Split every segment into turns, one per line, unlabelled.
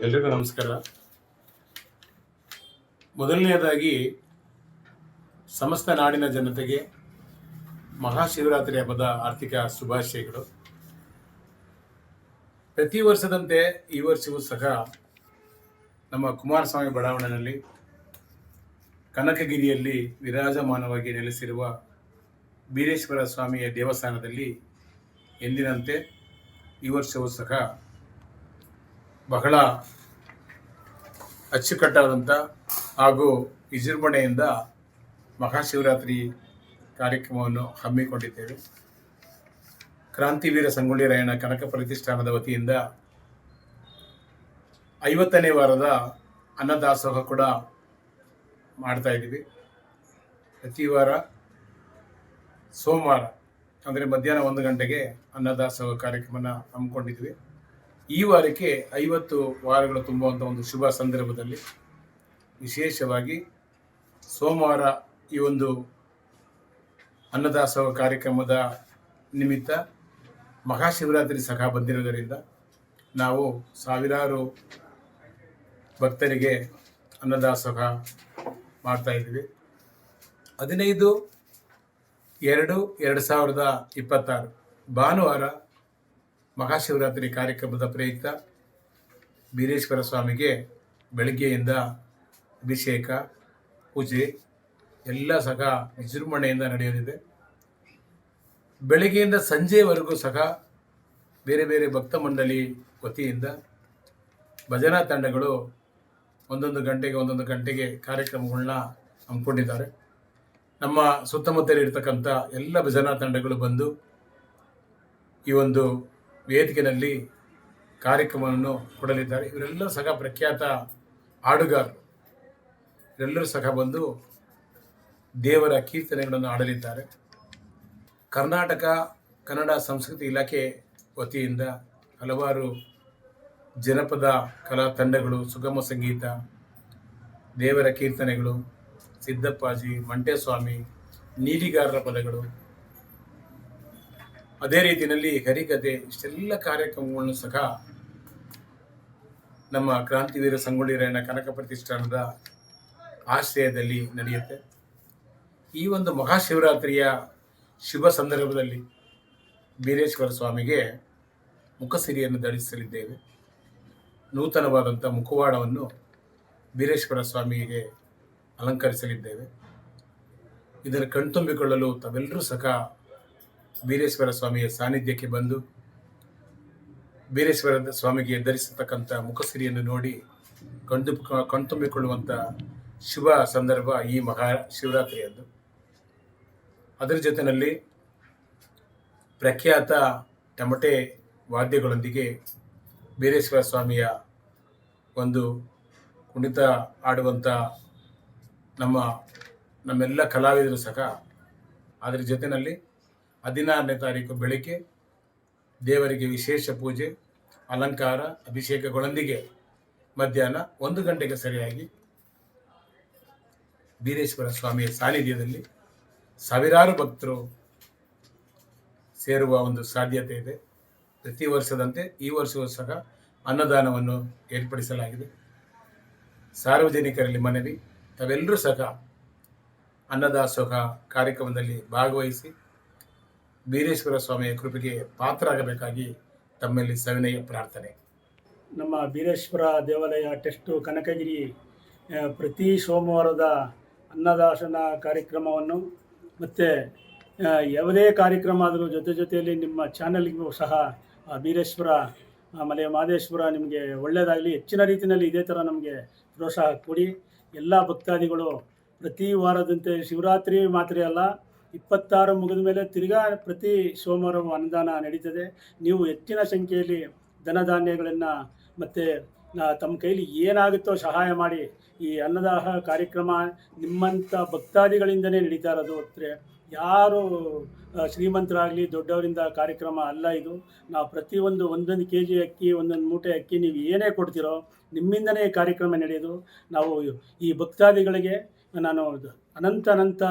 ಎಲ್ರಿಗೂ ನಮಸ್ಕಾರ. ಮೊದಲನೆಯದಾಗಿ ಸಮಸ್ತ ನಾಡಿನ ಜನತೆಗೆ ಮಹಾಶಿವರಾತ್ರಿ ಹಬ್ಬದ ಆರ್ಥಿಕ ಶುಭಾಶಯಗಳು. ಪ್ರತಿ ವರ್ಷದಂತೆ ಈ ವರ್ಷವೂ ಸಹ ನಮ್ಮ ಕುಮಾರಸ್ವಾಮಿ ಬಡಾವಣೆಯಲ್ಲಿ ಕನಕಗಿರಿಯಲ್ಲಿ ವಿರಾಜಮಾನವಾಗಿ ನೆಲೆಸಿರುವ ಬೀರೇಶ್ವರ ಸ್ವಾಮಿಯ ದೇವಸ್ಥಾನದಲ್ಲಿ ಎಂದಿನಂತೆ ಈ ವರ್ಷವೂ ಸಹ ಬಹಳ ಅಚ್ಚುಕಟ್ಟಾದಂಥ ಹಾಗೂ ವಿಜೃಂಭಣೆಯಿಂದ ಮಹಾಶಿವರಾತ್ರಿ ಕಾರ್ಯಕ್ರಮವನ್ನು ಹಮ್ಮಿಕೊಂಡಿದ್ದೇವೆ. ಕ್ರಾಂತಿವೀರ ಸಂಗೊಳ್ಳಿ ರಾಯಣ್ಣ ಕನಕ ಪ್ರತಿಷ್ಠಾನದ ವತಿಯಿಂದ 50ನೇ ವಾರದ ಅನ್ನದಾಸೋಹ ಕೂಡ ಮಾಡ್ತಾ ಇದ್ದೀವಿ. ಪ್ರತಿ ವಾರ ಸೋಮವಾರ ಅಂದರೆ ಮಧ್ಯಾಹ್ನ 1 ಗಂಟೆಗೆ ಅನ್ನದಾಸೋಹ ಕಾರ್ಯಕ್ರಮನ ಹಮ್ಮಿಕೊಂಡಿದ್ವಿ. ಈ ವಾರಕ್ಕೆ 50 ವಾರಗಳು ತುಂಬುವಂಥ ಒಂದು ಶುಭ ಸಂದರ್ಭದಲ್ಲಿ ವಿಶೇಷವಾಗಿ ಸೋಮವಾರ ಈ ಒಂದು ಅನ್ನದಾಸೋಹ ಕಾರ್ಯಕ್ರಮದ ನಿಮಿತ್ತ ಮಹಾಶಿವರಾತ್ರಿ ಸಹ ಬಂದಿರುವುದರಿಂದ ನಾವು ಸಾವಿರಾರು ಭಕ್ತರಿಗೆ ಅನ್ನದಾಸೋಹ ಮಾಡ್ತಾಯಿದ್ವಿ. 15/2/2026 ಭಾನುವಾರ ಮಹಾಶಿವರಾತ್ರಿ ಕಾರ್ಯಕ್ರಮದ ಪ್ರಯುಕ್ತ ಬೀರೇಶ್ವರ ಸ್ವಾಮಿಗೆ ಬೆಳಗ್ಗೆಯಿಂದ ಅಭಿಷೇಕ ಪೂಜೆ ಎಲ್ಲ ಸಹ ವಿಜೃಂಭಣೆಯಿಂದ ನಡೆಯಲಿದೆ. ಬೆಳಗ್ಗೆಯಿಂದ ಸಂಜೆವರೆಗೂ ಸಹ ಬೇರೆ ಬೇರೆ ಭಕ್ತ ಮಂಡಳಿ ವತಿಯಿಂದ ಭಜನಾ ತಂಡಗಳು ಒಂದೊಂದು ಗಂಟೆಗೆ ಕಾರ್ಯಕ್ರಮಗಳನ್ನ ಹಮ್ಮಿಕೊಂಡಿದ್ದಾರೆ. ನಮ್ಮ ಸುತ್ತಮುತ್ತಲಿರ್ತಕ್ಕಂಥ ಎಲ್ಲ ಭಜನಾ ತಂಡಗಳು ಬಂದು ಈ ಒಂದು ವೇದಿಕೆಯಲ್ಲಿ ಕಾರ್ಯಕ್ರಮವನ್ನು ಕೊಡಲಿದ್ದಾರೆ. ಇವರೆಲ್ಲ ಸಹ ಪ್ರಖ್ಯಾತ ಹಾಡುಗಾರರು. ಇವರೆಲ್ಲರೂ ಸಹ ಬಂದು ದೇವರ ಕೀರ್ತನೆಗಳನ್ನು ಹಾಡಲಿದ್ದಾರೆ. ಕರ್ನಾಟಕ ಕನ್ನಡ ಸಂಸ್ಕೃತಿ ಇಲಾಖೆ ವತಿಯಿಂದ ಹಲವಾರು ಜನಪದ ಕಲಾ ತಂಡಗಳು, ಸುಗಮ ಸಂಗೀತ, ದೇವರ ಕೀರ್ತನೆಗಳು, ಸಿದ್ದಪ್ಪಾಜಿ, ಮಂಟೇಸ್ವಾಮಿ, ನೀಲಿಗಾರರ ಪದಗಳು, ಅದೇ ರೀತಿಯಲ್ಲಿ ಹರಿಕತೆ, ಇಷ್ಟೆಲ್ಲ ಕಾರ್ಯಕ್ರಮಗಳನ್ನು ಸಹ ನಮ್ಮ ಕ್ರಾಂತಿವೀರ ಸಂಗೊಳ್ಳಿ ರಾಯಣ್ಣ ಕನಕ ಪ್ರತಿಷ್ಠಾನದ ಆಶ್ರಯದಲ್ಲಿ ನಡೆಯುತ್ತೆ. ಈ ಒಂದು ಮಹಾಶಿವರಾತ್ರಿಯ ಶುಭ ಸಂದರ್ಭದಲ್ಲಿ ಬೀರೇಶ್ವರ ಸ್ವಾಮಿಗೆ ಮುಖಸಿರಿಯನ್ನು ಧರಿಸಲಿದ್ದೇವೆ. ನೂತನವಾದಂಥ ಮುಖವಾಡವನ್ನು ಬೀರೇಶ್ವರ ಸ್ವಾಮಿಗೆ ಅಲಂಕರಿಸಲಿದ್ದೇವೆ. ಇದನ್ನು ಕಣ್ತುಂಬಿಕೊಳ್ಳಲು ತಾವೆಲ್ಲರೂ ಸಹ ಬೀರೇಶ್ವರ ಸ್ವಾಮಿಯ ಸಾನ್ನಿಧ್ಯಕ್ಕೆ ಬಂದು ಬೀರೇಶ್ವರ ಸ್ವಾಮಿಗೆ ಧರಿಸತಕ್ಕಂಥ ಮುಖಸಿರಿಯನ್ನು ನೋಡಿ ಕಣ್ತುಂಬಿಕೊಳ್ಳುವಂಥ ಶುಭ ಸಂದರ್ಭ ಈ ಮಹಾಶಿವರಾತ್ರಿಯದ್ದು. ಅದರ ಜೊತೆಯಲ್ಲಿ ಪ್ರಖ್ಯಾತ ಟಮಟೆ ವಾದ್ಯಗಳೊಂದಿಗೆ ಬೀರೇಶ್ವರ ಸ್ವಾಮಿಯ ಒಂದು ಕುಣಿತ ಆಡುವಂಥ ನಮ್ಮೆಲ್ಲ ಕಲಾವಿದರು ಸಹ ಅದರ ಜೊತೆಯಲ್ಲಿ 16ನೇ ತಾರೀಕು ಬೆಳಗ್ಗೆ ದೇವರಿಗೆ ವಿಶೇಷ ಪೂಜೆ, ಅಲಂಕಾರ, ಅಭಿಷೇಕಗಳೊಂದಿಗೆ ಮಧ್ಯಾಹ್ನ 1 ಗಂಟೆಗೆ ಸರಿಯಾಗಿ ಬೀರೇಶ್ವರ ಸ್ವಾಮಿಯ ಸಾನ್ನಿಧ್ಯದಲ್ಲಿ ಸಾವಿರಾರು ಭಕ್ತರು ಸೇರುವ ಒಂದು ಸಾಧ್ಯತೆ ಇದೆ. ಪ್ರತಿ ವರ್ಷದಂತೆ ಈ ವರ್ಷವೂ ಸಹ ಅನ್ನದಾನವನ್ನು ಏರ್ಪಡಿಸಲಾಗಿದೆ. ಸಾರ್ವಜನಿಕರಲ್ಲಿ ಮನವಿ, ತಾವೆಲ್ಲರೂ ಸಹ ಅನ್ನದಾಸೋಹ ಕಾರ್ಯಕ್ರಮದಲ್ಲಿ ಭಾಗವಹಿಸಿ ಬೀರೇಶ್ವರ ಸ್ವಾಮಿಯ ಕೃಪೆಗೆ ಪಾತ್ರರಾಗಬೇಕಾಗಿ ತಮ್ಮಲ್ಲಿ ಸವಿನಯ ಪ್ರಾರ್ಥನೆ.
ನಮ್ಮ ಬೀರೇಶ್ವರ ದೇವಾಲಯ ಟೆಸ್ಟು ಕನಕಗಿರಿ ಪ್ರತಿ ಸೋಮವಾರದ ಅನ್ನದಾಸನ ಕಾರ್ಯಕ್ರಮವನ್ನು ಮತ್ತು ಯಾವುದೇ ಕಾರ್ಯಕ್ರಮ ಆದರೂ ಜೊತೆಯಲ್ಲಿ ನಿಮ್ಮ ಚಾನಲ್ಗೂ ಸಹ ಬೀರೇಶ್ವರ ಮಲೆ ಮಹದೇಶ್ವರ ನಿಮಗೆ ಒಳ್ಳೆಯದಾಗಲಿ. ಹೆಚ್ಚಿನ ರೀತಿಯಲ್ಲಿ ಇದೇ ಥರ ನಮಗೆ ಪ್ರೋತ್ಸಾಹ ಕೊಡಿ. ಎಲ್ಲ ಭಕ್ತಾದಿಗಳು ಪ್ರತಿ ವಾರದಂತೆ ಶಿವರಾತ್ರಿ ಮಾತ್ರ ಅಲ್ಲ, 26 ಮುಗಿದ ಮೇಲೆ ತಿರ್ಗಾ ಪ್ರತಿ ಸೋಮವಾರ ಅನ್ನದಾನ ನಡೀತದೆ. ನೀವು ಹೆಚ್ಚಿನ ಸಂಖ್ಯೆಯಲ್ಲಿ ಧನಧಾನ್ಯಗಳನ್ನು ಮತ್ತು ತಮ್ಮ ಕೈಲಿ ಏನಾಗುತ್ತೋ ಸಹಾಯ ಮಾಡಿ. ಈ ಅನ್ನದಾಹ ಕಾರ್ಯಕ್ರಮ ನಿಮ್ಮಂಥ ಭಕ್ತಾದಿಗಳಿಂದನೇ ನಡೀತಾ ಇರೋದು. ಯಾರು ಶ್ರೀಮಂತರಾಗಲಿ ದೊಡ್ಡವರಿಂದ ಕಾರ್ಯಕ್ರಮ ಅಲ್ಲ ಇದು. ನಾವು ಪ್ರತಿಯೊಂದು 1 kg ಅಕ್ಕಿ, 1 ಮೂಟೆ ಅಕ್ಕಿ ನೀವು ಏನೇ ಕೊಡ್ತೀರೋ ನಿಮ್ಮಿಂದನೇ ಕಾರ್ಯಕ್ರಮ ನಡೆಯೋದು. ನಾವು ಈ ಭಕ್ತಾದಿಗಳಿಗೆ ನಾನು ಅನಂತ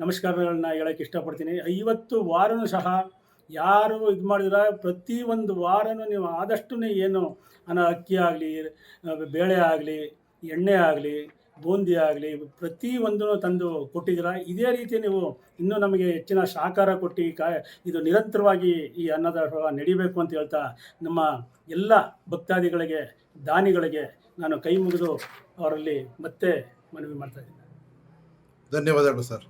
ನಮಸ್ಕಾರಗಳನ್ನ ಹೇಳೋಕ್ಕೆ ಇಷ್ಟಪಡ್ತೀನಿ. 50 ವಾರನೂ ಸಹ ಯಾರು ಇದು ಮಾಡಿದ್ರೆ ಪ್ರತಿಯೊಂದು ವಾರನೂ ನೀವು ಆದಷ್ಟು ಏನು ಅಕ್ಕಿ ಆಗಲಿ, ಬೇಳೆ ಆಗಲಿ, ಎಣ್ಣೆ ಆಗಲಿ, ಬೂಂದಿ ಆಗಲಿ ಪ್ರತಿಯೊಂದನ್ನು ತಂದು ಕೊಟ್ಟಿದ್ದೀರಾ. ಇದೇ ರೀತಿ ನೀವು ಇನ್ನೂ ನಮಗೆ ಹೆಚ್ಚಿನ ಸಹಕಾರ ಕೊಟ್ಟು ಇದು ನಿರಂತರವಾಗಿ ಈ ಅನ್ನದಾಸೋಹ ನಡಿಬೇಕು ಅಂತ ಹೇಳ್ತಾ ನಮ್ಮ ಎಲ್ಲ ಭಕ್ತಾದಿಗಳಿಗೆ, ದಾನಿಗಳಿಗೆ ನಾನು ಕೈ ಮುಗಿದು ಅವರಲ್ಲಿ ಮತ್ತೆ ಮನವಿ ಮಾಡ್ತಾಯಿದ್ದೀನಿ.
ಧನ್ಯವಾದಗಳು ಸರ್.